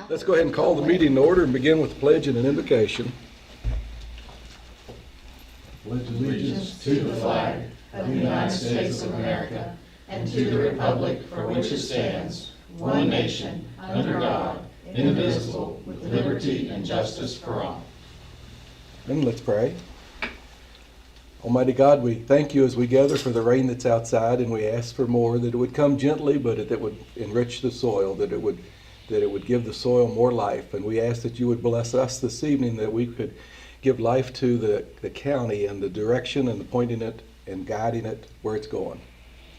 Let's go ahead and call the meeting in order and begin with the pledge and an invocation. Pledge allegiance to the flag of the United States of America and to the republic for which it stands, one nation, under God, indivisible, with liberty and justice for all. And let's pray. Almighty God, we thank you as we gather for the rain that's outside, and we ask for more, that it would come gently, but that it would enrich the soil, that it would give the soil more life. And we ask that you would bless us this evening, that we could give life to the county and the direction and the pointing it and guiding it where it's going.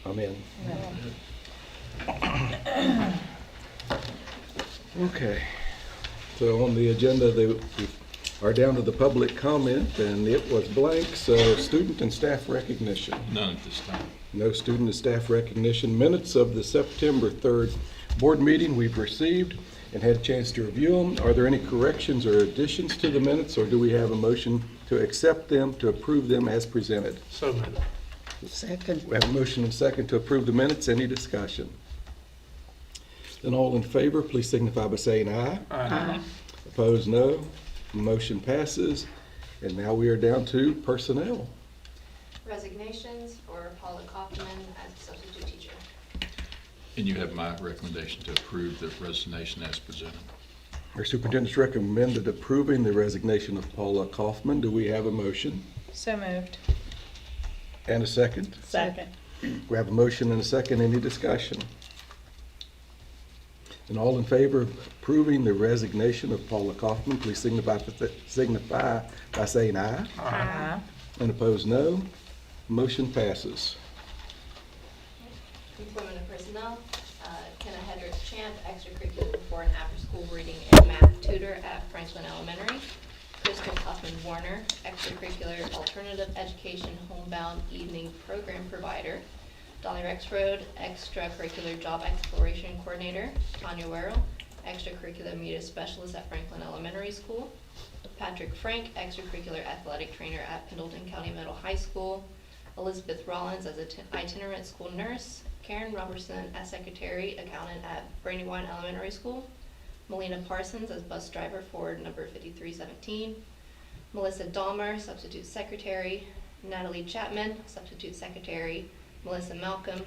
Amen. Okay. So on the agenda, we are down to the public comment, and it was blank, so student and staff recognition. None at this time. No student and staff recognition. Minutes of the September 3rd board meeting we've received and had a chance to review them. Are there any corrections or additions to the minutes, or do we have a motion to accept them, to approve them as presented? So moved. Second. We have a motion and second to approve the minutes. Any discussion? Then all in favor, please signify by saying aye. Aye. Opposed, no. Motion passes. And now we are down to personnel. Resignations for Paula Kaufman as a substitute teacher. And you have my recommendation to approve the resignation as presented. Our superintendent's recommended approving the resignation of Paula Kaufman. Do we have a motion? So moved. And a second? Second. We have a motion and a second. Any discussion? And all in favor of approving the resignation of Paula Kaufman, please signify by saying aye. Aye. And opposed, no. Motion passes. Employment of personnel, Kenna Hedrick Champ, extracurricular before and after school reading and math tutor at Franklin Elementary. Crystal Kaufman Warner, extracurricular alternative education homebound evening program provider. Dolly Rexroad, extracurricular job exploration coordinator. Tanya Werrell, extracurricular media specialist at Franklin Elementary School. Patrick Frank, extracurricular athletic trainer at Pendleton County Middle High School. Elizabeth Rollins as an itinerant school nurse. Karen Robertson as secretary accountant at Brandywine Elementary School. Melina Parsons as bus driver for number 5317. Melissa Dahmer, substitute secretary. Natalie Chapman, substitute secretary. Melissa Malcolm,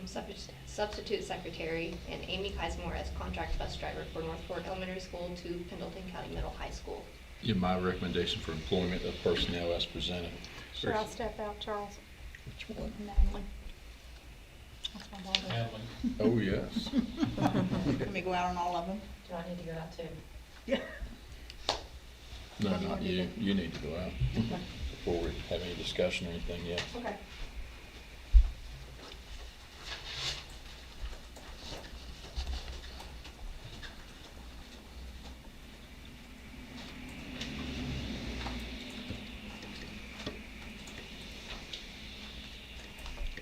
substitute secretary, and Amy Kaisemore as contract bus driver for North Fork Elementary School to Pendleton County Middle High School. You have my recommendation for employment of personnel as presented. Should I step out, Charles? Which one? Natalie. That's my daughter. Oh, yes. Can we go out on all of them? Do I need to go out too? Yeah. No, not you. You need to go out before we have any discussion or anything yet. Okay.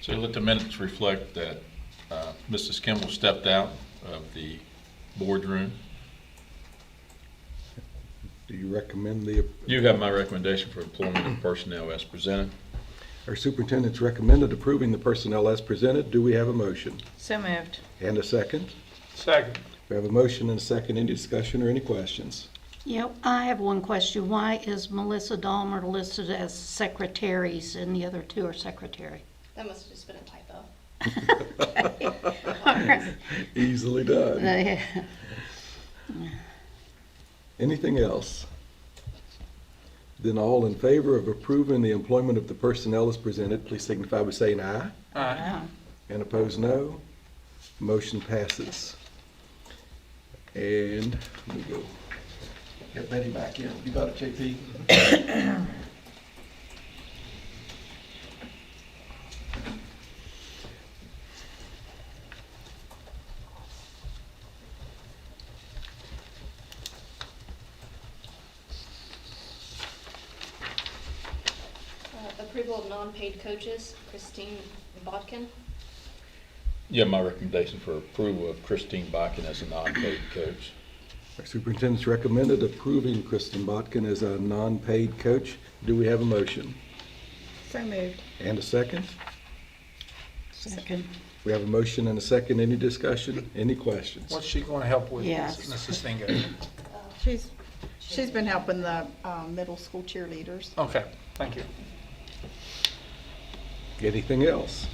So let the minutes reflect that Mrs. Kimball stepped out of the boardroom. Do you recommend the... You have my recommendation for employment of personnel as presented. Our superintendent's recommended approving the personnel as presented. Do we have a motion? So moved. And a second? Second. We have a motion and a second. Any discussion or any questions? Yeah, I have one question. Why is Melissa Dahmer listed as secretaries and the other two are secretary? That must have just been a typo. Okay. Easily done. Yeah. Anything else? Then all in favor of approving the employment of the personnel as presented, please signify by saying aye. Aye. And opposed, no. Motion passes. And let me go get Betty back in. You got it, JP? Approval of non-paid coaches, Christine Bodkin. You have my recommendation for approval of Christine Bakken as a non-paid coach. Our superintendent's recommended approving Kristen Botkin as a non-paid coach. Do we have a motion? So moved. And a second? Second. We have a motion and a second. Any discussion? Any questions? What's she going to help with, Yes. Mrs. Stingo? She's been helping the middle school cheerleaders. Okay, thank you. Anything else?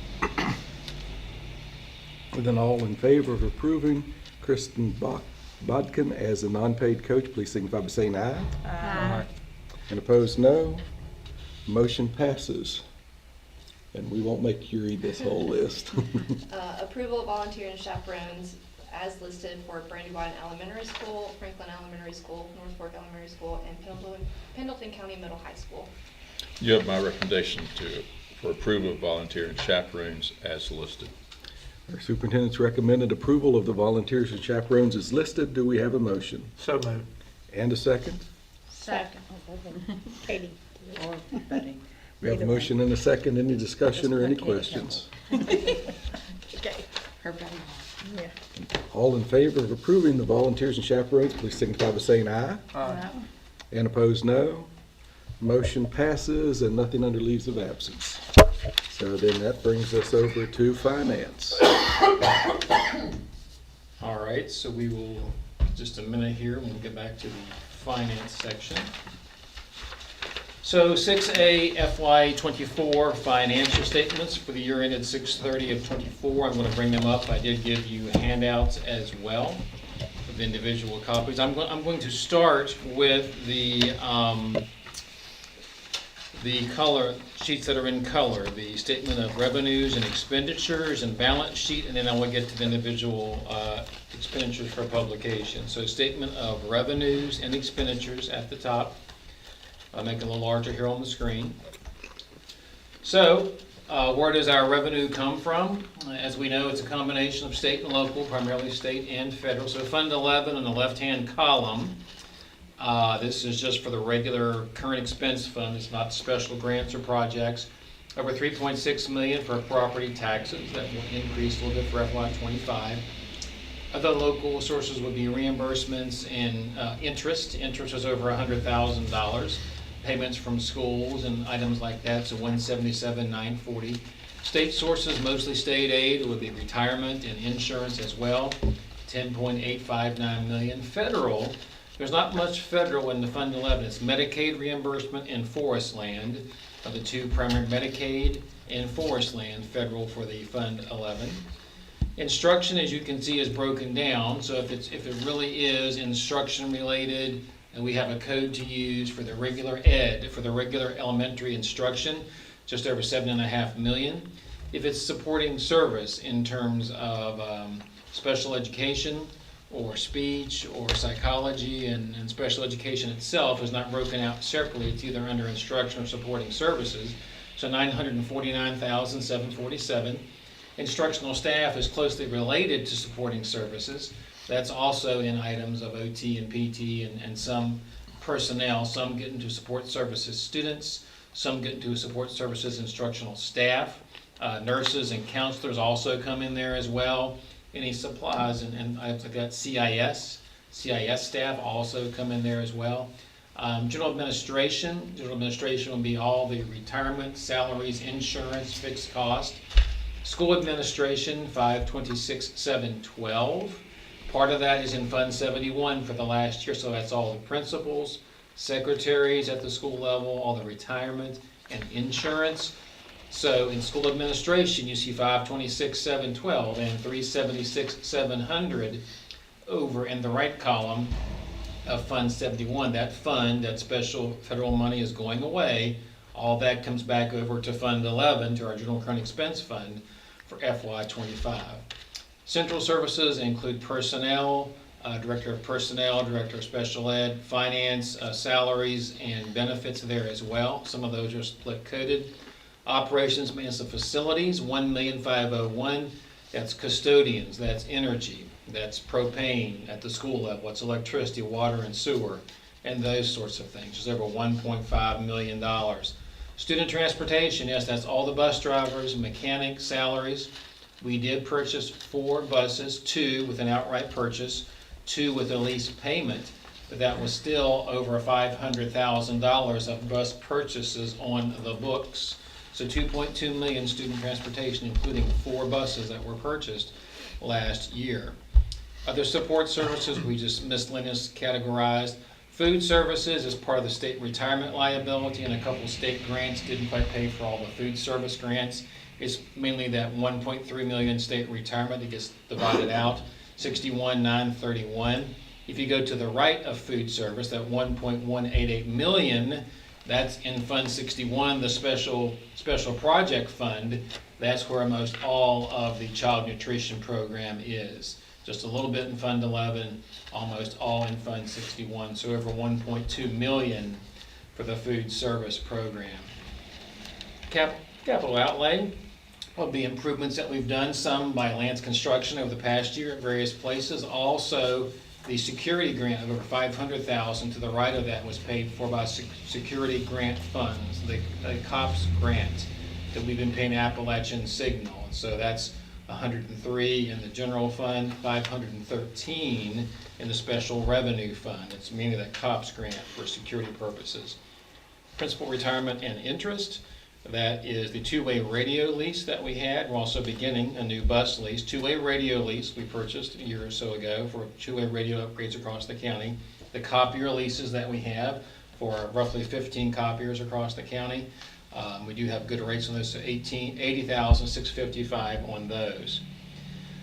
Then all in favor of approving Kristen Bodkin as a non-paid coach, please signify by saying aye. Aye. And opposed, no. Motion passes. And we won't make you read this whole list. Approval of volunteer and chaperones as listed for Brandywine Elementary School, Franklin Elementary School, North Fork Elementary School, and Pendleton County Middle High School. You have my recommendation for approval of volunteer and chaperones as listed. Our superintendent's recommended approval of the volunteers and chaperones is listed. Do we have a motion? So moved. And a second? Second. Katie. Or Betty. We have a motion and a second. Any discussion or any questions? Okay. Her Betty. Yeah. All in favor of approving the volunteers and chaperones, please signify by saying aye. Aye. And opposed, no. Motion passes and nothing under leaves of absence. So then that brings us over to finance. All right, so we will, just a minute here, and we'll get back to the finance section. So 6A FY '24 financial statements for the year ended 6/30 of '24. I'm going to bring them up. I did give you handouts as well with individual copies. I'm going to start with the color sheets that are in color, the statement of revenues and expenditures and balance sheet, and then I will get to the individual expenditures for publication. So statement of revenues and expenditures at the top. I'll make it a little larger here on the screen. So where does our revenue come from? As we know, it's a combination of state and local, primarily state and federal. So Fund 11 in the left-hand column. This is just for the regular current expense fund. It's not special grants or projects. Over $3.6 million for property taxes. That will increase a little bit for FY '25. Other local sources would be reimbursements and interest. Interest is over $100,000. Payments from schools and items like that, so $177,940. State sources, mostly state aid, would be retirement and insurance as well, $10.859 million. Federal, there's not much federal in the Fund 11. It's Medicaid reimbursement and forest land are the two primary, Medicaid and forest land, federal for the Fund 11. Instruction, as you can see, is broken down. So if it really is instruction related, and we have a code to use for the regular ed, for the regular elementary instruction, just over $7.5 million. If it's supporting service in terms of special education or speech or psychology, and special education itself is not broken out separately. It's either under instruction or supporting services. So $949,747. Instructional staff is closely related to supporting services. That's also in items of OT and PT and some personnel. Some get into support services students, some get into support services instructional staff. Nurses and counselors also come in there as well. Any supplies and items like that. CIS staff also come in there as well. General administration will be all the retirement, salaries, insurance, fixed cost. School administration, $526,712. Part of that is in Fund 71 for the last year, so that's all the principals, secretaries at the school level, all the retirement and insurance. So in school administration, you see $526,712 and $376,700 over in the right column of Fund 71. That fund, that special federal money is going away. All that comes back over to Fund 11, to our general current expense fund for FY '25. Central services include personnel, director of personnel, director of special ed, finance, salaries, and benefits there as well. Some of those are split coded. Operations, maintenance of facilities, $1,501,000. That's custodians, that's energy, that's propane at the school level, it's electricity, water, and sewer, and those sorts of things. Just over $1.5 million. Student transportation, yes, that's all the bus drivers, mechanics, salaries. We did purchase 4 buses, 2 with an outright purchase, 2 with a lease payment, but that was still over $500,000 of bus purchases on the books. So 2.2 million student transportation, including 4 buses that were purchased last year. Other support services, we just miscellaneous categorized. Food services is part of the state retirement liability, and a couple state grants didn't quite pay for all the food service grants. It's mainly that 1.3 million state retirement that gets divided out, 61,931. If you go to the right of food service, that 1.188 million, that's in Fund 61, the special project fund. That's where most all of the child nutrition program is. Just a little bit in Fund 11, almost all in Fund 61, so over 1.2 million for the food service program. Capital outlay of the improvements that we've done, some by Lance Construction over the past year at various places. Also, the security grant of over $500,000 to the right of that was paid for by security grant funds, the COPS grant that we've been paying Appalachian Signal. And so that's 103 in the general fund, 513 in the special revenue fund. It's mainly that COPS grant for security purposes. Principal retirement and interest, that is the two-way radio lease that we had. We're also beginning a new bus lease, two-way radio lease we purchased a year or so ago for two-way radio upgrades across the county. The copier leases that we have for roughly 15 copiers across the county. We do have good rates on those, so $80,655 on those.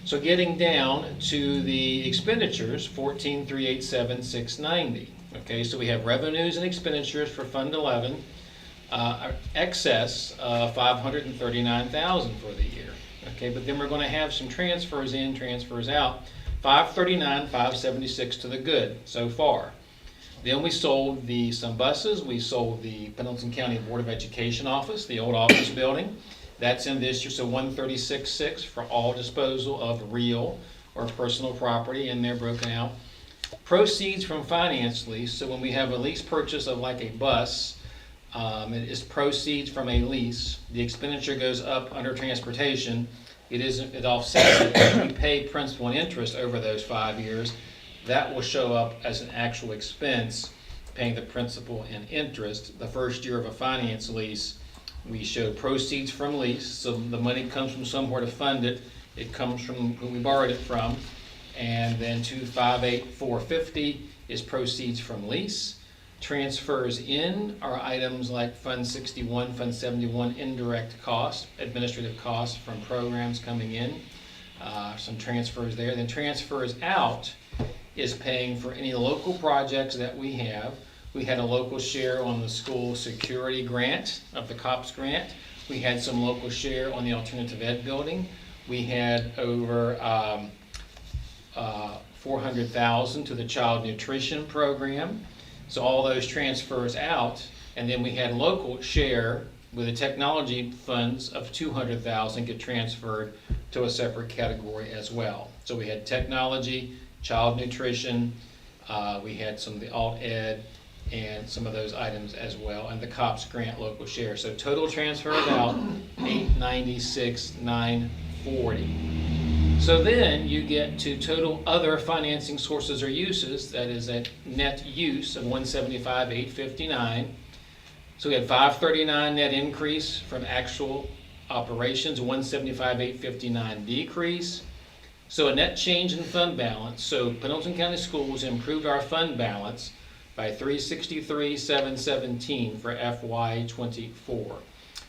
So getting down to the expenditures, $14,387,690. Okay, so we have revenues and expenditures for Fund 11, excess of $539,000 for the year. Okay, but then we're going to have some transfers in, transfers out. $539,576 to the good so far. Then we sold some buses. We sold the Pendleton County Board of Education office, the old office building. That's in this year, so $136,600 for all disposal of real or personal property, and they're broken out. Proceeds from finance lease, so when we have a lease purchase of like a bus, it is proceeds from a lease. The expenditure goes up under transportation. It offsets it. We pay principal and interest over those 5 years. That will show up as an actual expense, paying the principal and interest. The first year of a finance lease, we show proceeds from lease, so the money comes from somewhere to fund it. It comes from who we borrowed it from. And then $258,450 is proceeds from lease. Transfers in are items like Fund 61, Fund 71, indirect costs, administrative costs from programs coming in. Some transfers there. Then transfers out is paying for any local projects that we have. We had a local share on the school security grant of the COPS grant. We had some local share on the alternative ed building. We had over $400,000 to the child nutrition program. So all those transfers out, and then we had local share with the technology funds of $200,000 get transferred to a separate category as well. So we had technology, child nutrition, we had some of the alt ed, and some of those items as well, and the COPS grant local share. So total transfers out, $896,940. So then you get to total other financing sources or uses. That is a net use of $175,859. So we had $539 net increase from actual operations, $175,859 decrease. So a net change in fund balance. So Pendleton County Schools improved our fund balance by $363,717 for FY24.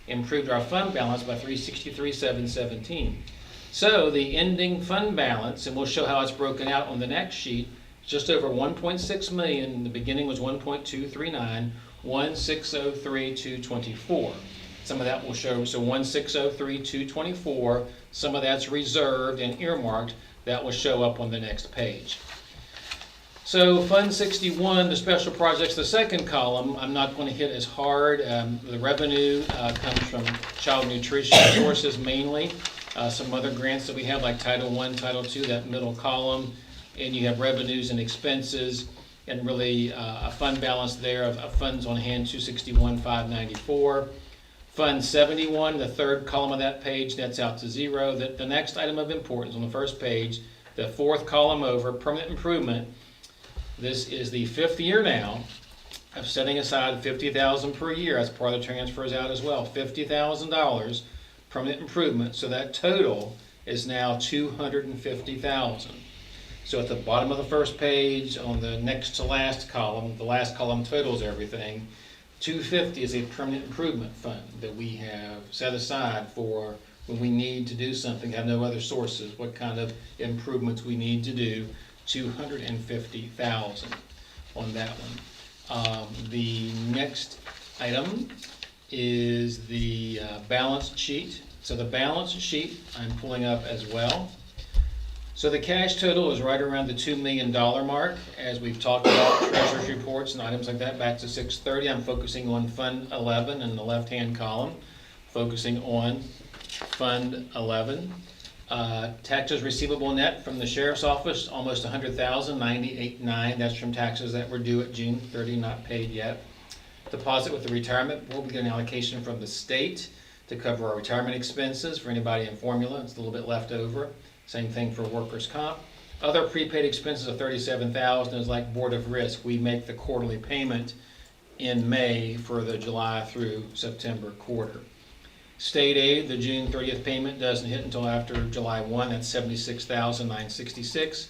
Improved our fund balance by $363,717. So the ending fund balance, and we'll show how it's broken out on the next sheet, just over $1.6 million. In the beginning was $1.239, $1,603,224. Some of that will show, so $1,603,224. Some of that's reserved and earmarked. That will show up on the next page. So Fund 61, the special projects, the second column, I'm not going to hit as hard. The revenue comes from child nutrition sources mainly. Some other grants that we have like Title I, Title II, that middle column. And you have revenues and expenses, and really a fund balance there of funds on hand, $261,594. Fund 71, the third column of that page, nets out to zero. The next item of importance on the first page, the fourth column over, permanent improvement. This is the fifth year now of setting aside $50,000 per year as part of the transfers out as well. $50,000 permanent improvement. So that total is now $250,000. So at the bottom of the first page, on the next to last column, the last column totals everything. 250 is a permanent improvement fund that we have set aside for when we need to do something, have no other sources, what kind of improvements we need to do, 250,000 on that one. The next item is the balance sheet. So the balance sheet I'm pulling up as well. So the cash total is right around the $2 million mark. As we've talked about treasurer's reports and items like that back to 6:30, I'm focusing on Fund 11 in the left-hand column, focusing on Fund 11. Taxes receivable net from the sheriff's office, almost 100,000, 98.9. That's from taxes that were due at June 30, not paid yet. Deposit with the retirement board, we get an allocation from the state to cover our retirement expenses for anybody in formula. It's a little bit left over. Same thing for workers' comp. Other prepaid expenses of 37,000 is like Board of Risk. We make the quarterly payment in May for the July through September quarter. State aid, the June 30th payment doesn't hit until after July 1. That's 76,966.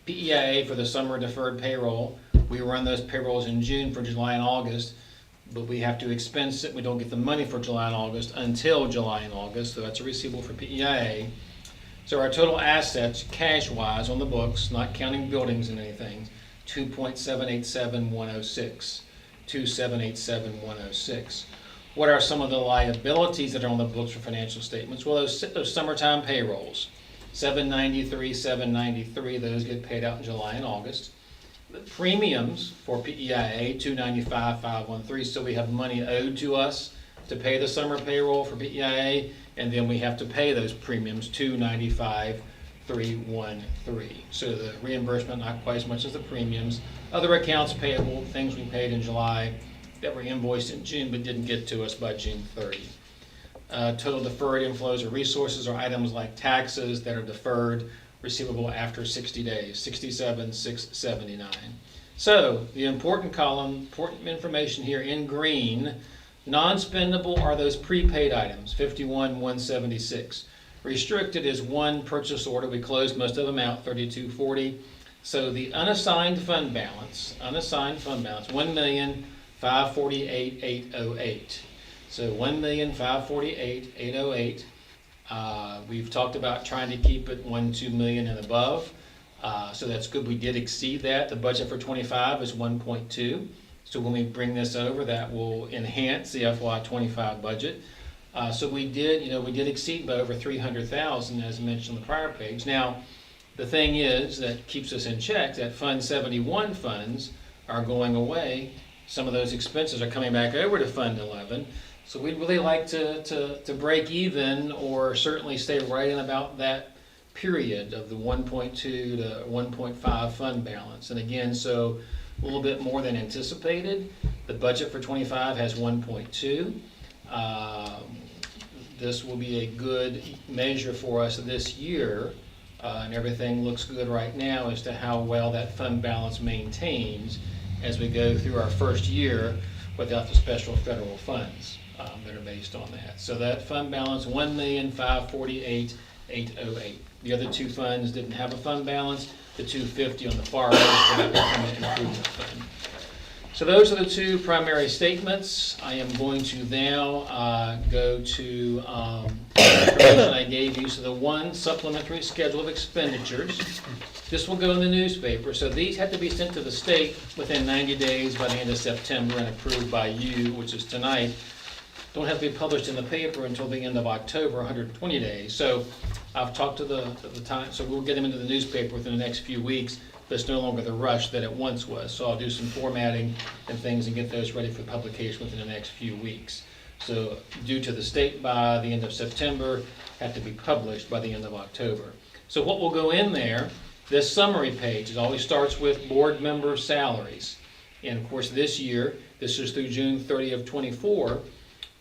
PEIA for the summer deferred payroll. We run those payrolls in June for July and August, but we have to expense it. We don't get the money for July and August until July and August, so that's a receivable for PEIA. So our total assets, cash-wise on the books, not counting buildings and anything, 2.787106. 2.787106. What are some of the liabilities that are on the books for financial statements? Well, those summertime payrolls, 793, 793, those get paid out in July and August. The premiums for PEIA, 295, 513, so we have money owed to us to pay the summer payroll for PEIA, and then we have to pay those premiums, 295, 313. So the reimbursement, not quite as much as the premiums. Other accounts payable, things we paid in July that were invoiced in June but didn't get to us by June 30. Total deferred inflows or resources are items like taxes that are deferred, receivable after 60 days, 67,679. So the important column, important information here in green, non-spendable are those prepaid items, 51,176. Restricted is one purchase order. We closed most of them out, 3240. So the unassigned fund balance, 1,548,808. So 1,548,808. We've talked about trying to keep it 2 million and above. So that's good. We did exceed that. The budget for 25 is 1.2. So when we bring this over, that will enhance the FY25 budget. So we did exceed by over 300,000, as mentioned on the prior page. Now, the thing is that keeps us in check that Fund 71 funds are going away. Some of those expenses are coming back over to Fund 11. So we'd really like to break even, or certainly stay right in about that period of the 1.2 to 1.5 fund balance. And again, so a little bit more than anticipated. The budget for 25 has 1.2. This will be a good measure for us this year, and everything looks good right now as to how well that fund balance maintains as we go through our first year without the special federal funds that are based on that. So that fund balance, 1,548,808. The other two funds didn't have a fund balance. The 250 on the far right for the permanent improvement fund. So those are the two primary statements. I am going to now go to the information I gave you. So the one supplementary schedule of expenditures. This will go in the newspaper. So these have to be sent to the state within 90 days by the end of September and approved by you, which is tonight. Don't have to be published in the paper until the end of October, 120 days. So I've talked to the time, so we'll get them into the newspaper within the next few weeks, but it's no longer the rush that it once was. So I'll do some formatting and things and get those ready for publication within the next few weeks. So due to the state by the end of September, have to be published by the end of October. So what will go in there, this summary page, it always starts with board member salaries. And of course this year, this is through June 30 of 24,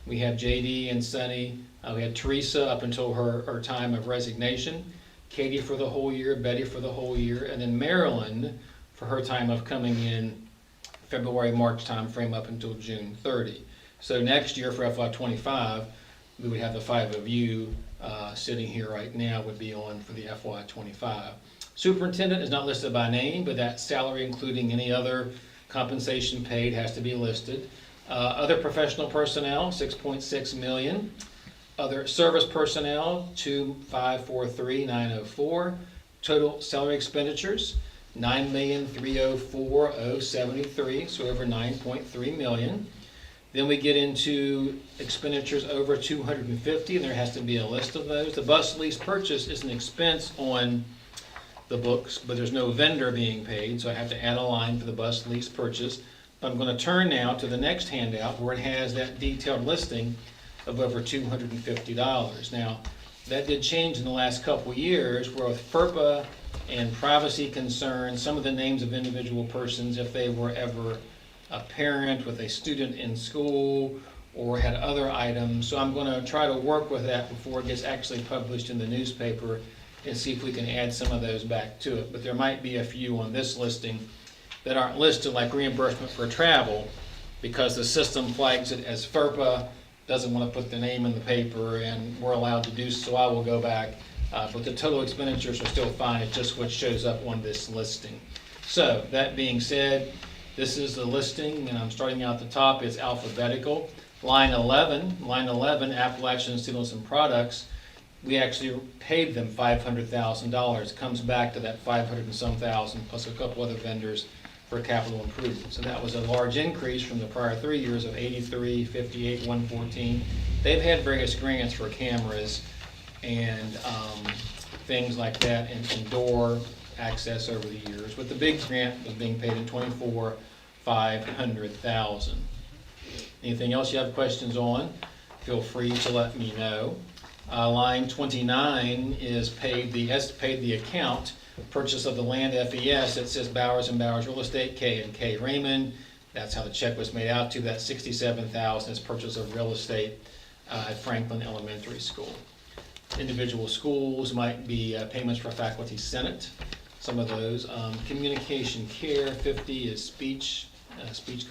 we have JD and Sunny. We had Teresa up until her time of resignation, Katie for the whole year, Betty for the whole year, and then Marilyn for her time of coming in February, March time frame up until June 30. So next year for FY25, we would have the five of you sitting here right now would be on for the FY25. Superintendent is not listed by name, but that salary, including any other compensation paid, has to be listed. Other professional personnel, 6.6 million. Other service personnel, 2,543,904. Total salary expenditures, 9,304,073, so over 9.3 million. Then we get into expenditures over 250, and there has to be a list of those. The bus lease purchase is an expense on the books, but there's no vendor being paid, so I have to add a line for the bus lease purchase. But I'm going to turn now to the next handout where it has that detailed listing of over $250. Now, that did change in the last couple of years, where with FERPA and privacy concerns, some of the names of individual persons, if they were ever a parent with a student in school or had other items. So I'm going to try to work with that before it gets actually published in the newspaper and see if we can add some of those back to it. But there might be a few on this listing that aren't listed, like reimbursement for travel, because the system flags it as FERPA, doesn't want to put the name in the paper, and we're allowed to do so. I will go back, but the total expenditures are still fine. It's just what shows up on this listing. So that being said, this is the listing, and I'm starting out the top. It's alphabetical. Line 11, Appalachian Steelers and Products. We actually paid them $500,000. Comes back to that 500 and some thousand plus a couple other vendors for capital improvements. And that was a large increase from the prior 3 years of 83, 58, 114. They've had various grants for cameras and things like that, and door access over the years. But the big grant was being paid in '24, $500,000. Anything else you have questions on? Feel free to let me know. Line 29 is paid the account, purchase of the land FES. It says Bowers and Bowers Real Estate, K&K Raymond. That's how the check was made out to. That $67,000 is purchase of real estate at Franklin Elementary School. Individual schools might be payments for faculty senate, some of those. Communication care, 50 is speech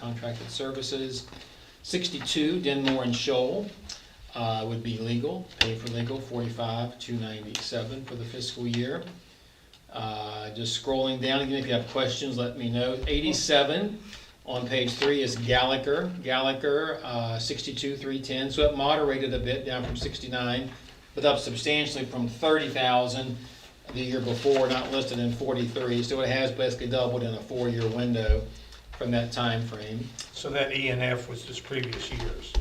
contracted services. 62, Denmore and Shoal. Would be legal, pay for legal, $45,297 for the fiscal year. Just scrolling down again, if you have questions, let me know. 87 on page 3 is Gallagher, 62,310. So it moderated a bit down from 69, but up substantially from 30,000 the year before, not listed in 43. So it has basically doubled in a 4-year window from that time frame. So that E and F was just previous years?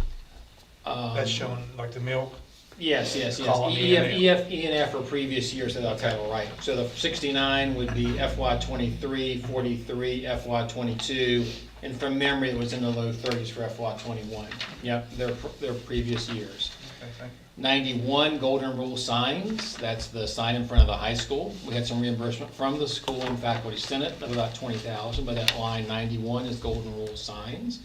That's showing like the milk? Yes. Column E and F are previous years, so that's title right. So the 69 would be FY '23, 43, FY '22, and from memory, it was in the low 30s for FY '21. Yep, they're previous years. Okay, thank you. 91, Golden Rule signs. That's the sign in front of the high school. We had some reimbursement from the school and faculty senate of about $20,000, but that line 91 is Golden Rule signs.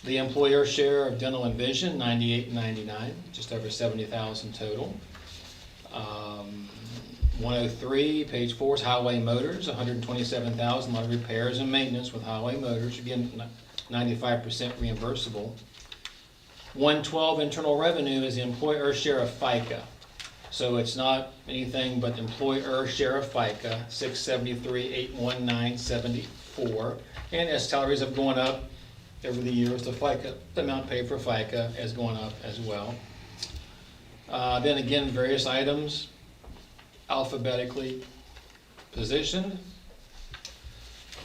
The employer share of dental and vision, 98 and 99, just over 70,000 total. 103, page 4 is highway motors, 127,000, a lot of repairs and maintenance with highway motors, again, 95% reimbursable. 112, internal revenue is the employer share of FICA. So it's not anything but employer share of FICA, 673,819.74. And as salaries have gone up over the years, the amount paid for FICA has gone up as well. Then again, various items alphabetically positioned.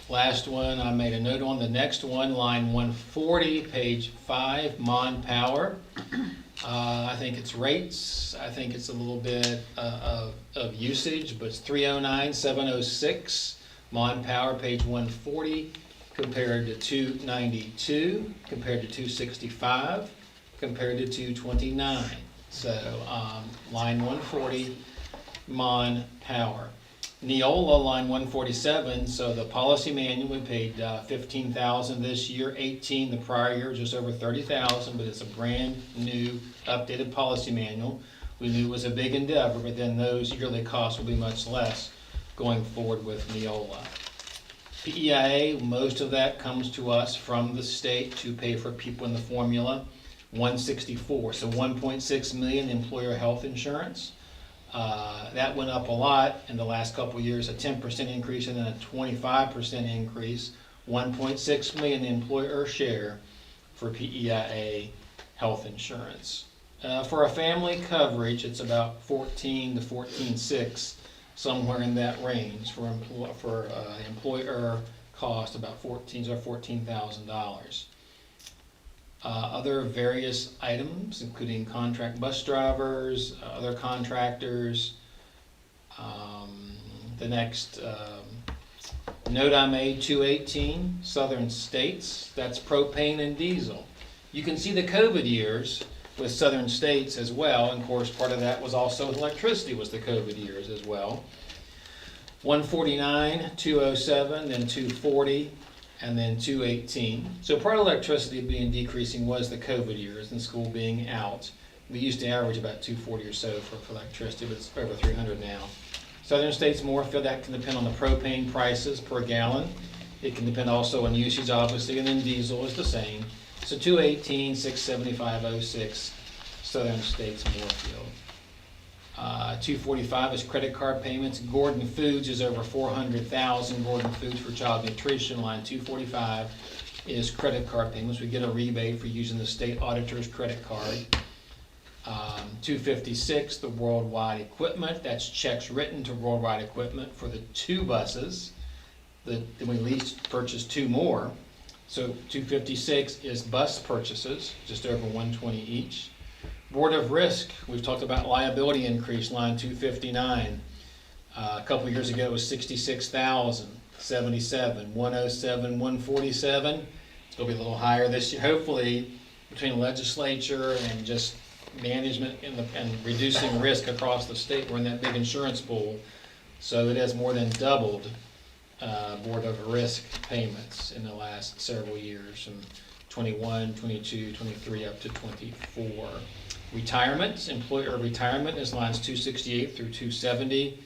Last one, I made a note on. The next one, line 140, page 5, Mon Power. I think it's rates. I think it's a little bit of usage, but it's 309,706. Mon Power, page 140, compared to 292, compared to 265, compared to 229. So line 140, Mon Power. Neola, line 147, so the policy manual, we paid $15,000 this year, 18 the prior year, just over 30,000, but it's a brand new updated policy manual. We knew it was a big endeavor, but then those yearly costs will be much less going forward with Neola. PEIA, most of that comes to us from the state to pay for people in the formula, 164, so 1.6 million employer health insurance. That went up a lot in the last couple of years, a 10% increase and then a 25% increase, 1.6 million employer share for PEIA health insurance. For a family coverage, it's about 14 to 14.6, somewhere in that range. For employer cost, about $14,000. Other various items, including contract bus drivers, other contractors. The next note I made, 218, Southern States, that's propane and diesel. You can see the COVID years with Southern States as well, and of course part of that was also electricity was the COVID years as well. 149, 207, then 240, and then 218. So part of electricity being decreasing was the COVID years and school being out. We used to average about 240 or so for electricity, but it's over 300 now. Southern States more, feel that can depend on the propane prices per gallon. It can depend also on usage, obviously, and then diesel is the same. So 218, 675.06, Southern States Moorfield. 245 is credit card payments. Gordon Foods is over 400,000. Gordon Foods for child nutrition. Line 245 is credit card payments. We get a rebate for using the state auditor's credit card. 256, the worldwide equipment. That's checks written to worldwide equipment for the 2 buses. Then we leased, purchased 2 more. So 256 is bus purchases, just over 120 each. Board of Risk, we've talked about liability increase, line 259. A couple of years ago it was 66,000, 77, 107, 147. It's going to be a little higher this year. Hopefully, between legislature and just management and reducing risk across the state, we're in that big insurance pool. So it has more than doubled Board of Risk payments in the last several years, from 21, 22, 23 up to 24. Retirements, employer retirement is lines 268 through 270,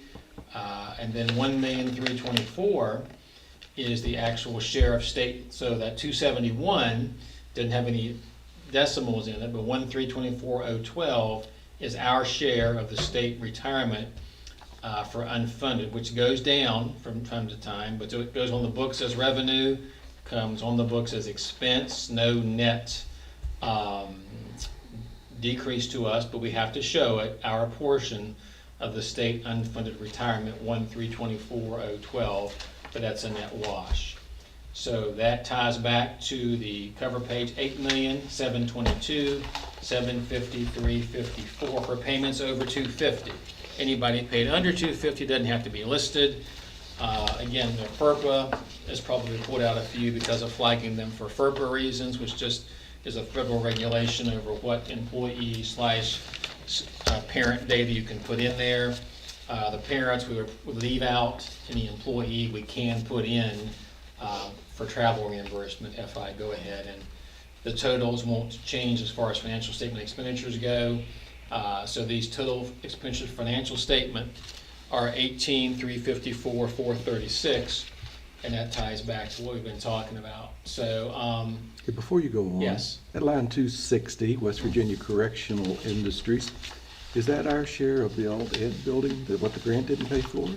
and then 1,324,000 is the actual share of state. So that 271 didn't have any decimals in it, but 1,324,012 is our share of the state retirement for unfunded, which goes down from time to time, but it goes on the books as revenue, comes on the books as expense, no net decrease to us, but we have to show it, our portion of the state unfunded retirement, 1,324,012, but that's a net wash. So that ties back to the cover page, 8,722,753.54 for payments over 250. Anybody paid under 250 doesn't have to be listed. Again, the FERPA has probably pulled out a few because of flagging them for FERPA reasons, which just is a federal regulation over what employee / parent data you can put in there. The parents, we would leave out any employee we can put in for travel reimbursement, FI, go ahead. And the totals won't change as far as financial statement expenditures go. So these total expenditures financial statement are 18,354,436, and that ties back to what we've been talking about. So, Hey, before you go on. Yes. At line 260, West Virginia Correctional Industries, is that our share of the alt ed building, what the grant didn't pay for?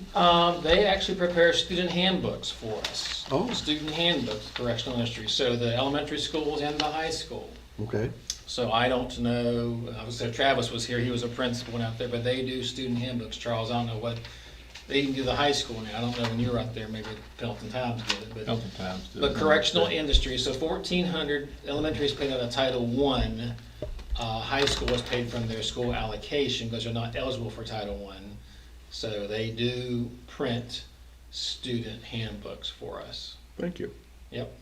they actually prepare student handbooks for us. Oh. Student handbooks, correctional industry. So the elementary schools and the high school. Okay. So I don't know, obviously Travis was here, he was a principal out there, but they do student handbooks, Charles. I don't know what, they even do the high school now. I don't know when you were out there, maybe Pelton Times did it, but. Pelton Times did. But correctional industry, so 1,400, elementary is paid out of Title I. High school is paid from their school allocation because they're not eligible for Title I. So they do print student handbooks for us. Thank you. Yep.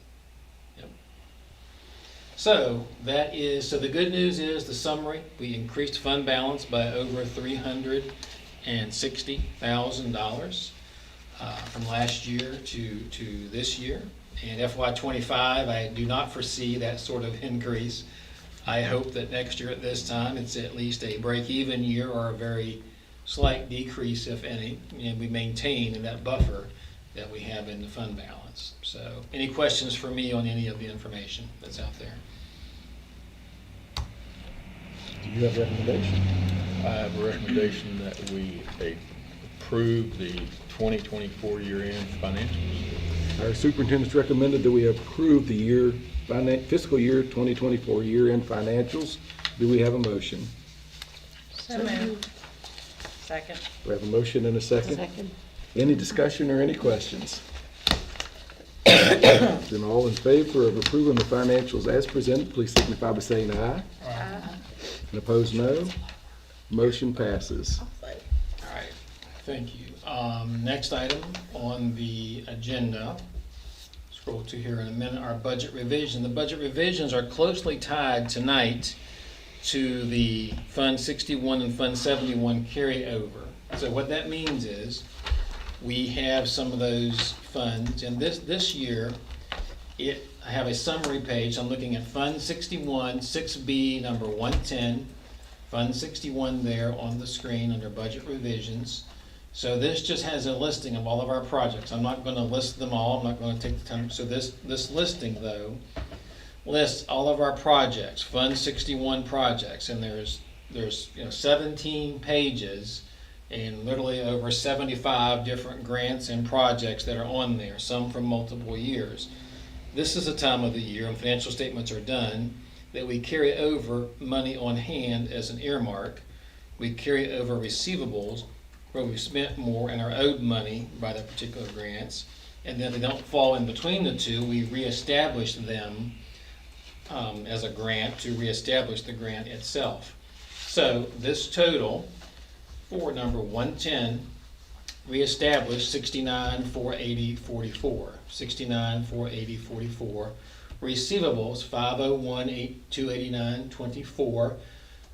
So that is, so the good news is the summary, we increased fund balance by over $360,000 from last year to this year. And FY25, I do not foresee that sort of increase. I hope that next year at this time, it's at least a break-even year or a very slight decrease, if any, and we maintain in that buffer that we have in the fund balance. So any questions for me on any of the information that's out there? Do you have a recommendation? I have a recommendation that we approve the 2024 year-end financials. Our superintendent's recommended that we approve the fiscal year 2024 year-end financials. Do we have a motion? So moved. Second. We have a motion and a second. Second. Any discussion or any questions? Then all in favor of approving the financials as presented, please signify by saying aye. Aye. And opposed, no. Motion passes. All right, thank you. Next item on the agenda, scroll to here in a minute, our budget revision. The budget revisions are closely tied tonight to the Fund 61 and Fund 71 carryover. So what that means is, we have some of those funds, and this year, I have a summary page. I'm looking at Fund 61, 6B, number 110, Fund 61 there on the screen under budget revisions. So this just has a listing of all of our projects. I'm not going to list them all. I'm not going to take the time. So this listing, though, lists all of our projects, Fund 61 projects, and there's 17 pages and literally over 75 different grants and projects that are on there, some from multiple years. This is a time of the year when financial statements are done that we carry over money on hand as an earmark. We carry over receivables where we've spent more and are owed money by the particular grants, and then they don't fall in between the two. We reestablish them as a grant to reestablish the grant itself. So this total for number 110, reestablished 69,480.44. 69,480.44. Receivables 501,289.24.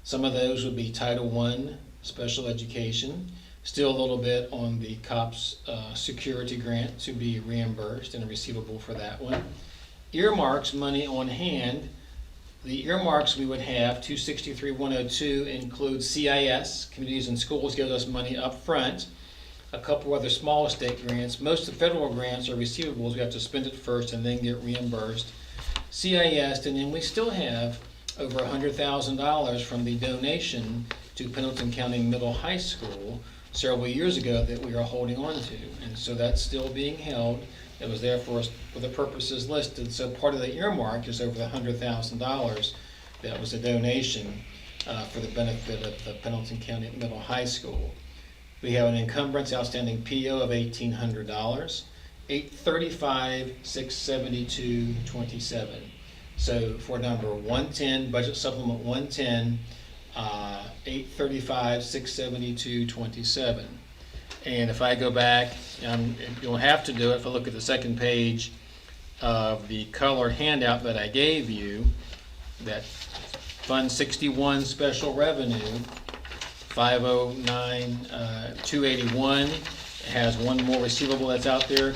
Some of those would be Title I special education. Still a little bit on the COPS security grant to be reimbursed and a receivable for that one. Earmarks, money on hand. The earmarks we would have, 263,102, include CIS, Communities and Schools, gives us money up front. A couple other small state grants. Most of the federal grants are receivables. We have to spend it first and then get reimbursed. CIS, and then we still have over $100,000 from the donation to Pendleton County Middle High School several years ago that we are holding on to. And so that's still being held. It was there for us for the purposes listed. So part of the earmark is over the $100,000 that was a donation for the benefit of the Pendleton County Middle High School. We have an encumbrance outstanding PO of $1,800, $835,672.27. So for number 110, budget supplement 110, $835,672.27. And if I go back, you don't have to do it. If I look at the second page of the color handout that I gave you, that Fund 61 special revenue, 509,281, has one more receivable that's out there,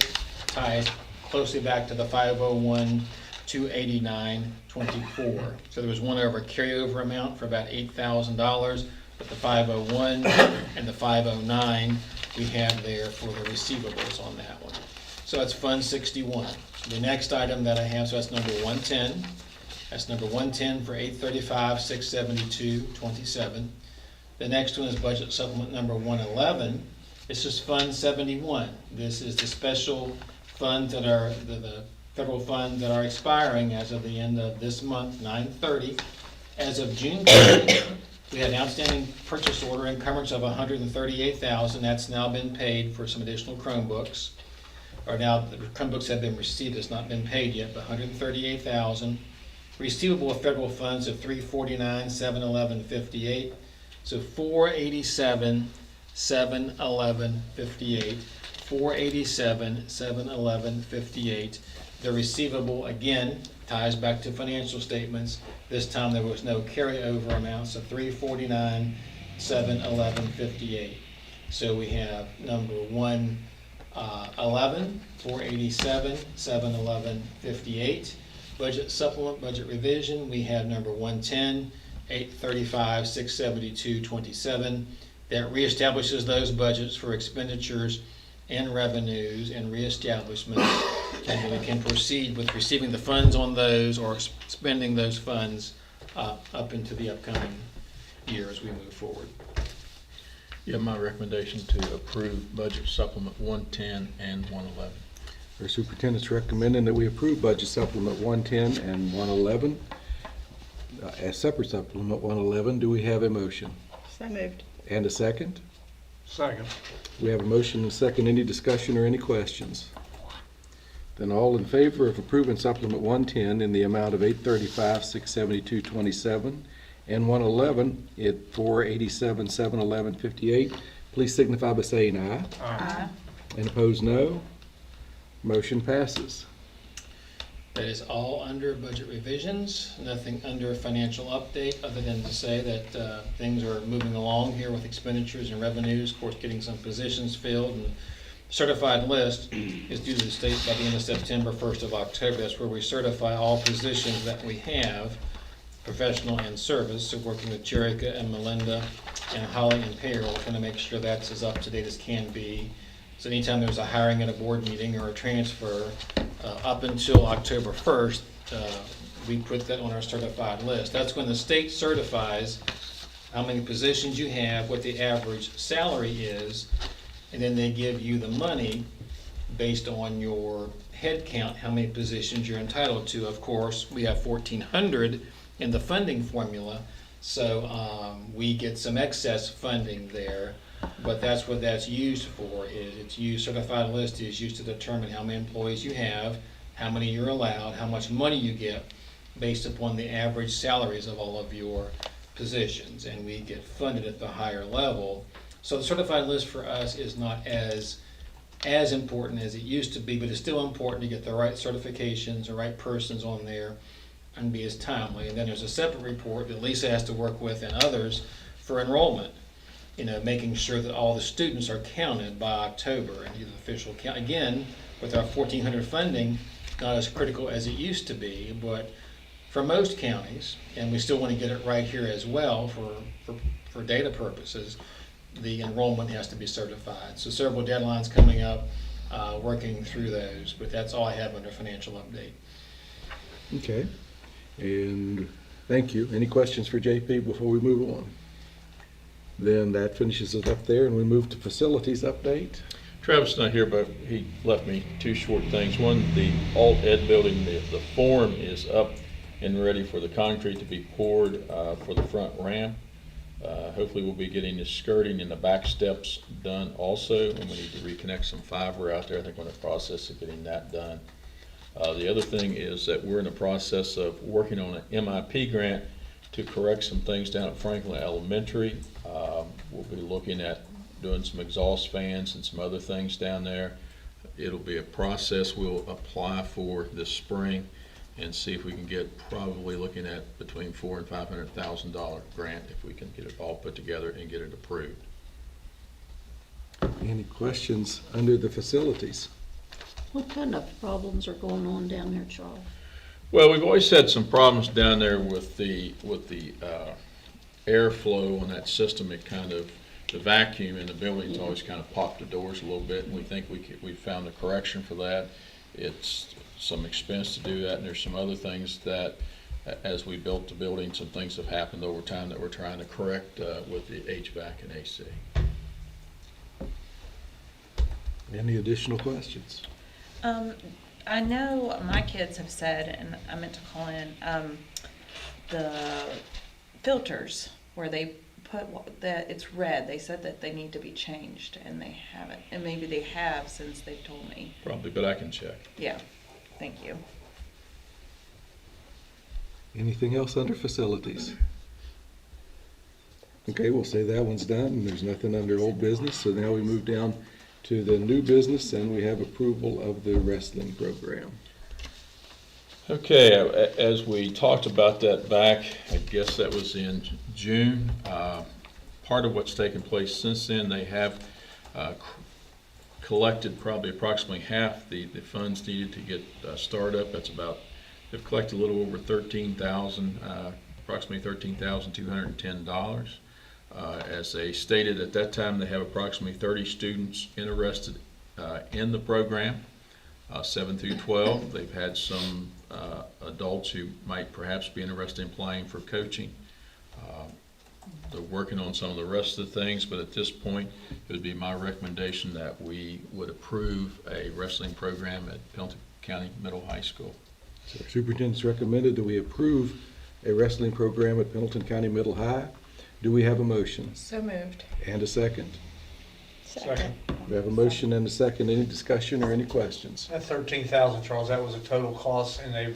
ties closely back to the 501,289.24. So there was one over carryover amount for about $8,000, but the 501 and the 509 we have there for the receivables on that one. So that's Fund 61. The next item that I have, so that's number 110. That's number 110 for $835,672.27. The next one is budget supplement number 111. This is Fund 71. This is the special funds that are the federal funds that are expiring as of the end of this month, 9/30. As of June 30, we had an outstanding purchase order encumbrance of $138,000. That's now been paid for some additional Chromebooks. Or now the Chromebooks have been received. It's not been paid yet, but $138,000. Receivable of federal funds of $349,711.58. So $487,711.58. $487,711.58. The receivable, again, ties back to financial statements. This time there was no carryover amount, so $349,711.58. So we have number 111, $487,711.58. Budget supplement, budget revision, we have number 110, $835,672.27. That reestablishes those budgets for expenditures and revenues and reestablishment, and then we can proceed with receiving the funds on those or spending those funds up into the upcoming year as we move forward. Yeah, my recommendation to approve budget supplement 110 and 111. Our superintendent's recommending that we approve budget supplement 110 and 111. As separate supplement 111, do we have a motion? So moved. And a second? Second. We have a motion and a second. Any discussion or any questions? Then all in favor of approving supplement 110 in the amount of $835,672.27 and 111 at $487,711.58, please signify by saying aye. Aye. And opposed, no. Motion passes. That is all under budget revisions, nothing under financial update, other than to say that things are moving along here with expenditures and revenues. Of course, getting some positions filled, and certified list is due to the state by the end of September, 1st of October. That's where we certify all positions that we have, professional and service. So working with Jerica and Melinda and Holly and payroll, trying to make sure that's as up to date as can be. So anytime there's a hiring at a board meeting or a transfer, up until October 1st, we put that on our certified list. That's when the state certifies how many positions you have, what the average salary is, and then they give you the money based on your head count, how many positions you're entitled to. Of course, we have 1,400 in the funding formula, so we get some excess funding there. But that's what that's used for, is it's used, certified list is used to determine how many employees you have, how many you're allowed, how much money you get based upon the average salaries of all of your positions. And we get funded at the higher level. So the certified list for us is not as important as it used to be, but it's still important to get the right certifications, the right persons on there, and be as timely. And then there's a separate report that Lisa has to work with and others for enrollment. Making sure that all the students are counted by October and do the official count. Again, with our 1,400 funding, not as critical as it used to be, but for most counties, and we still want to get it right here as well for data purposes, the enrollment has to be certified. So several deadlines coming up, working through those, but that's all I have under financial update. Okay. And thank you. Any questions for JP before we move on? Then that finishes it up there, and we move to facilities update. Travis is not here, but he left me two short things. One, the alt ed building, the form is up and ready for the concrete to be poured for the front ramp. Hopefully we'll be getting the skirting and the back steps done also, and we need to reconnect some fiber out there. I think we're in the process of getting that done. The other thing is that we're in the process of working on an MIP grant to correct some things down at Franklin Elementary. We'll be looking at doing some exhaust fans and some other things down there. It'll be a process we'll apply for this spring and see if we can get, probably looking at between $400,000 and $500,000 grant if we can get it all put together and get it approved. Any questions under the facilities? What kind of problems are going on down there, Charles? Well, we've always had some problems down there with the airflow on that system. It kind of, the vacuum in the building's always kind of popped the doors a little bit, and we think we found a correction for that. It's some expense to do that, and there's some other things that, as we built the building, some things have happened over time that we're trying to correct with the HVAC and AC. Any additional questions? I know my kids have said, and I meant to call in, the filters where they put that it's red, they said that they need to be changed, and they haven't, and maybe they have since they've told me. Probably, but I can check. Yeah, thank you. Anything else under facilities? Okay, we'll say that one's done, and there's nothing under old business, so now we move down to the new business, and we have approval of the wrestling program. Okay, as we talked about that back, I guess that was in June. Part of what's taken place since then, they have collected probably approximately half the funds needed to get started up. That's about, they've collected a little over $13,000, approximately $13,210. As they stated at that time, they have approximately 30 students interested in the program, 7 through 12. They've had some adults who might perhaps be interested in applying for coaching. they're working on some of the rest of the things, but at this point, it would be my recommendation that we would approve a wrestling program at Pelton County Middle High School. So our superintendent's recommended that we approve a wrestling program at Pendleton County Middle High. Do we have a motion? So moved. And a second? Second. We have a motion and a second. Any discussion or any questions? That 13,000, Charles, that was a total cost, and they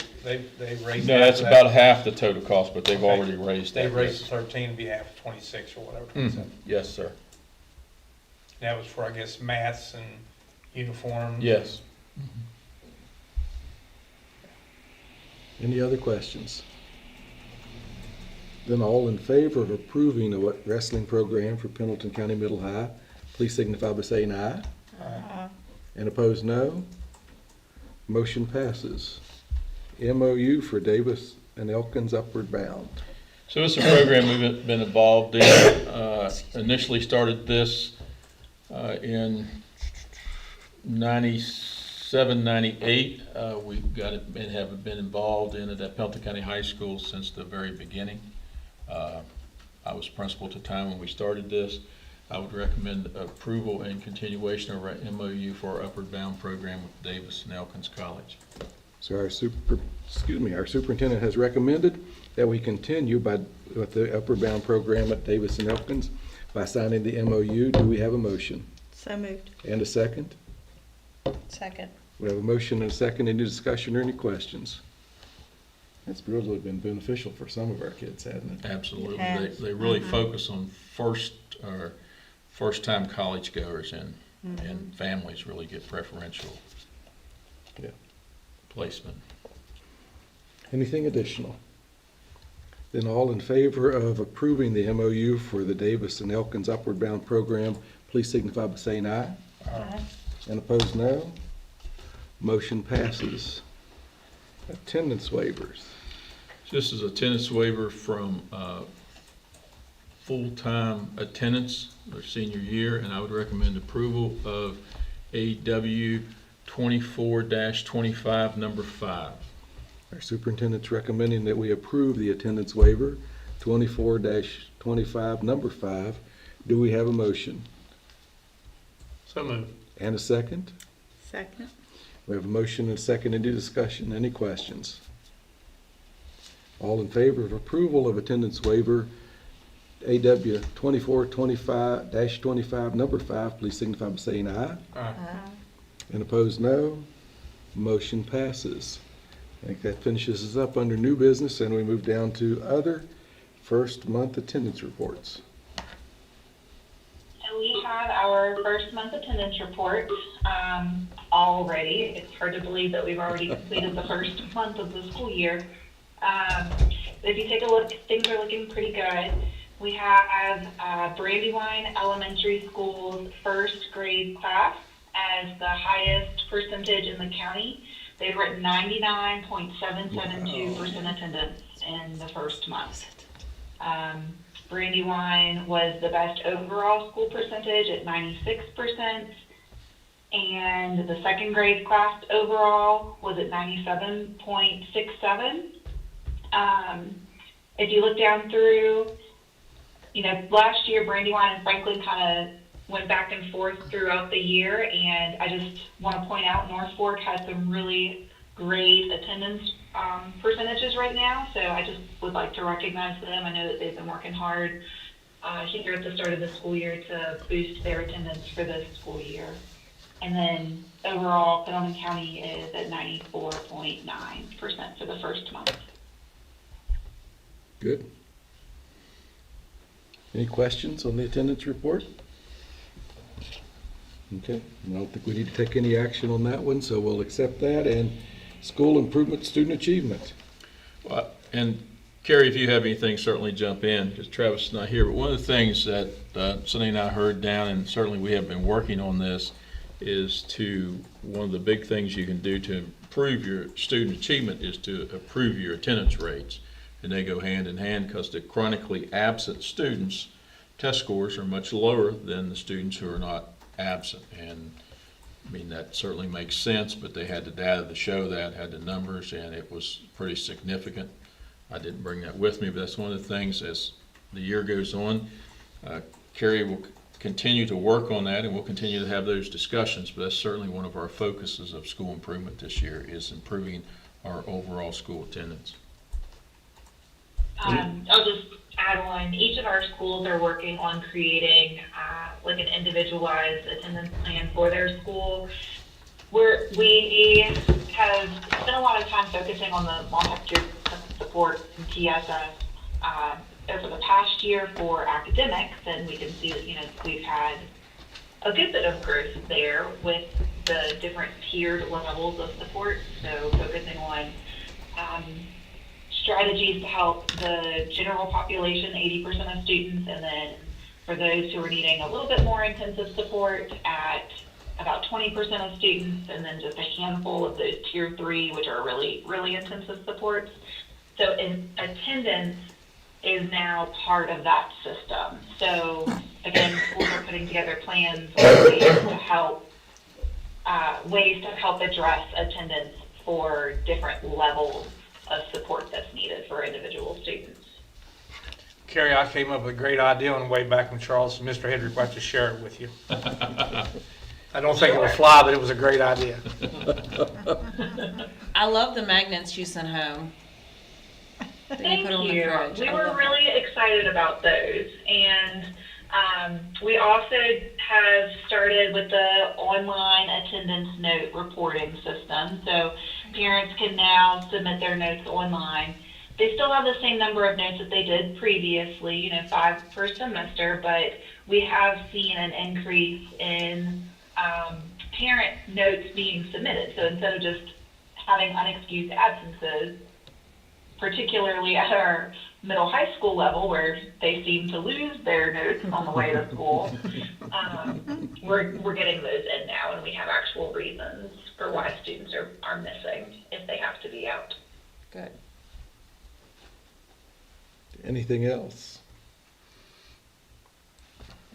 raised. No, that's half of that. about half the total cost, but they've Okay. already raised They that. raised the yes. 13 to be half of 26 or whatever. Mhm. Yes, sir. That was for, I guess, mats and uniforms. Yes. Any other questions? Then all in favor of approving a wrestling program for Pendleton County Middle High, please signify by saying aye. And opposed, no. Motion passes. MOU for Davis and Elkins Upward Bound. So it's a program we've been involved in. Initially started this in 97, 98. We've got it and have been involved in it at Pelton County High School since the very beginning. I was principal at the time when we started this. I would recommend approval and continuation of our MOU for our Upward Bound program with Davis and Elkins College. So our superintendent has recommended that we continue with the Upward Bound program at Davis and Elkins by signing the MOU. Do we have a motion? So moved. And a second? Second. We have a motion and a second. Any discussion or any questions? It's really been beneficial for some of our kids, hasn't it? Absolutely. It has. They really focus on first-time college goers and families really get preferential Yeah. placement. Anything additional? Then all in favor of approving the MOU for the Davis and Elkins Upward Bound program, please signify by saying aye. Aye. And opposed, no. Motion passes. Attendance waivers. This is attendance waiver from full-time attendance their senior year, and I would recommend approval of AW 24-25, number 5. Our superintendent's recommending that we approve the attendance waiver, 24-25, number 5. Do we have a motion? So moved. And a second? Second. We have a motion and a second. Any discussion? Any questions? All in favor of approval of attendance waiver, AW 24-25, number 5, please signify by saying aye. And opposed, no. Motion passes. I think that finishes us up under new business, and we move down to other first month attendance reports. And we have our first month attendance report already. It's hard to believe that we've already completed the first month of the school year. If you take a look, things are looking pretty good. We have Brandywine Elementary School's first grade class as the highest percentage in the county. They've written 99.772% attendance in the first month. Brandywine was the best overall school percentage at 96%, and the second grade class overall was at 97.67. If you look down through, last year Brandywine and Franklin kind of went back and forth throughout the year, and I just want to point out North Fork has some really great attendance percentages right now, so I just would like to recognize them. I know that they've been working hard here at the start of the school year to boost their attendance for this school year. And then overall, Pelham County is at 94.9% for the first month. Good. Any questions on the attendance report? Okay, I don't think we need to take any action on that one, so we'll accept that. And school improvement student achievement. Well, and Carrie, if you have anything, certainly jump in, because Travis is not here. But one of the things that Sonny and I heard down, and certainly we have been working on this, is one of the big things you can do to improve your student achievement is to improve your attendance rates. And they go hand in hand, because the chronically absent students' test scores are much lower than the students who are not absent. And I mean, that certainly makes sense, but they had the data to show that, had the numbers, and it was pretty significant. I didn't bring that with me, but that's one of the things as the year goes on. Carrie will continue to work on that, and we'll continue to have those discussions, but that's certainly one of our focuses of school improvement this year, is improving our overall school attendance. I'll just add on, each of our schools are working on creating like an individualized attendance plan for their school. We have spent a lot of time focusing on the multi-tiered support and TSS over the past year for academics, and we can see that, you know, we've had a good bit of growth there with the different tiered levels of support. So focusing on strategies to help the general population, 80% of students, and then for those who are needing a little bit more intensive support at about 20% of students, and then just a handful of those tier 3, which are really, really intensive supports. So attendance is now part of that system. So again, schools are putting together plans on ways to help address attendance for different levels of support that's needed for individual students. Carrie, I came up with a great idea on the way back when Charles and Mr. Hedrick wanted to share it with you. I don't think it will fly, but it was a great idea. I love the magnets you sent home. that Thank put on the you. fridge. We I were love really excited about those. And we also have started with the online attendance note reporting system. So parents can now submit their notes online. They still have the same number of notes that they did previously, you know, 5 per semester, but we have seen an increase in parent notes being submitted. So instead of just having unexcused absences, particularly at our middle high school level where they seem to lose their notes on the way to school, we're getting those in now, and we have actual reasons for why students are missing if they have to be out. Good. Anything else?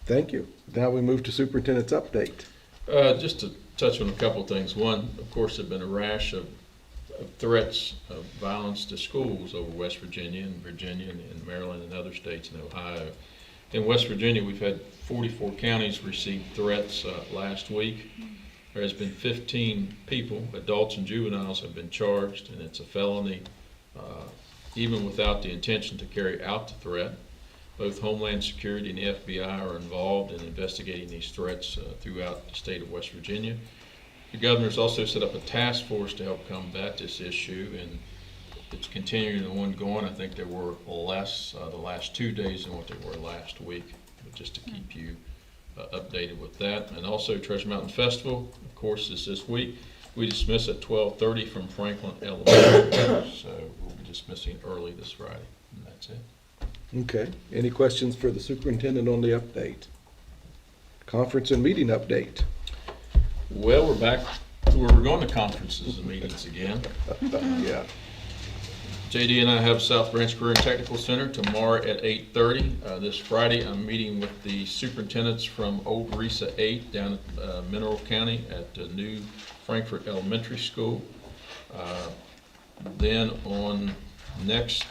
Thank you. Now we move to superintendent's update. Just to touch on a couple of things. One, of course, there have been a rash of threats of violence to schools over West Virginia and Maryland and other states and Ohio. In West Virginia, we've had 44 counties receive threats last week. There has been 15 people, adults and juveniles, have been charged, and it's a felony even without the intention to carry out the threat. Both Homeland Security and the FBI are involved in investigating these threats throughout the state of West Virginia. The governor's also set up a task force to help combat this issue, and it's continuing and ongoing. I think there were less the last 2 days than what there were last week, but just to keep you updated with that. And also Treasure Mountain Festival, of course, is this week. We dismiss at 12:30 from Franklin Elementary, so we'll be dismissing early this Friday, and that's it. Okay. Any questions for the superintendent on the update? Conference and meeting update. Well, we're back to where we're going to conferences and meetings again. Yeah. JD and I have South Branch Career and Technical Center tomorrow at 8:30. This Friday, I'm meeting with the superintendents from Old Risa 8 down at Mineral County at the new Frankfort Elementary School. Then on next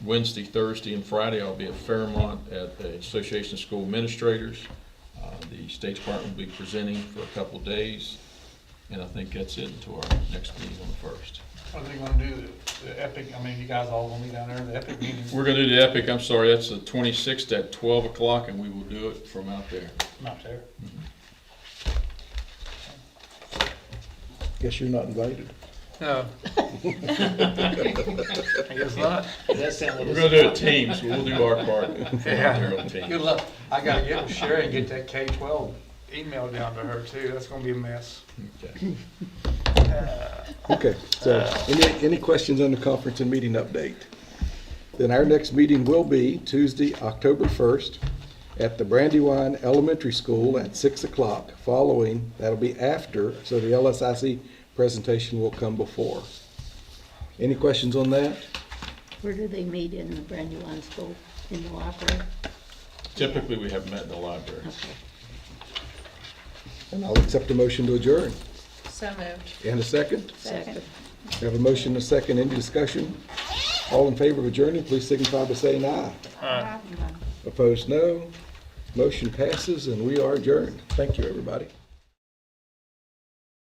Wednesday, Thursday, and Friday, I'll be at Fairmont at the Association of School Administrators. The State Department will be presenting for a couple of days, and I think that's it until our next meeting on the 1st. What are they gonna do, the Epic, I mean, you guys all gonna be down there, the Epic meeting? We're going to do the Epic, I'm sorry, that's the 26th at 12 o'clock, and we will do it from out there. Not there. Guess you're not invited. No. I guess not. We're going to do it teams, so we'll do our part. Yeah. On Teams. Good luck. I gotta get with Sherry and get that K-12 email down to her too. That's gonna be a mess. Okay. Okay, so any questions on the conference and meeting update? Then our next meeting will be Tuesday, October 1st at the Brandywine Elementary School at 6 o'clock. Following, that'll be after, so the LSIC presentation will come before. Any questions on that? Where do they meet in the Brandywine School? In the library? Typically, we have met in the library. Okay. And I'll accept a motion to adjourn. So moved. And a second? Second. We have a motion and a second. Any discussion? All in favor of adjourning, please signify by saying aye. Opposed, no. Motion passes, and we are adjourned. Thank you, everybody.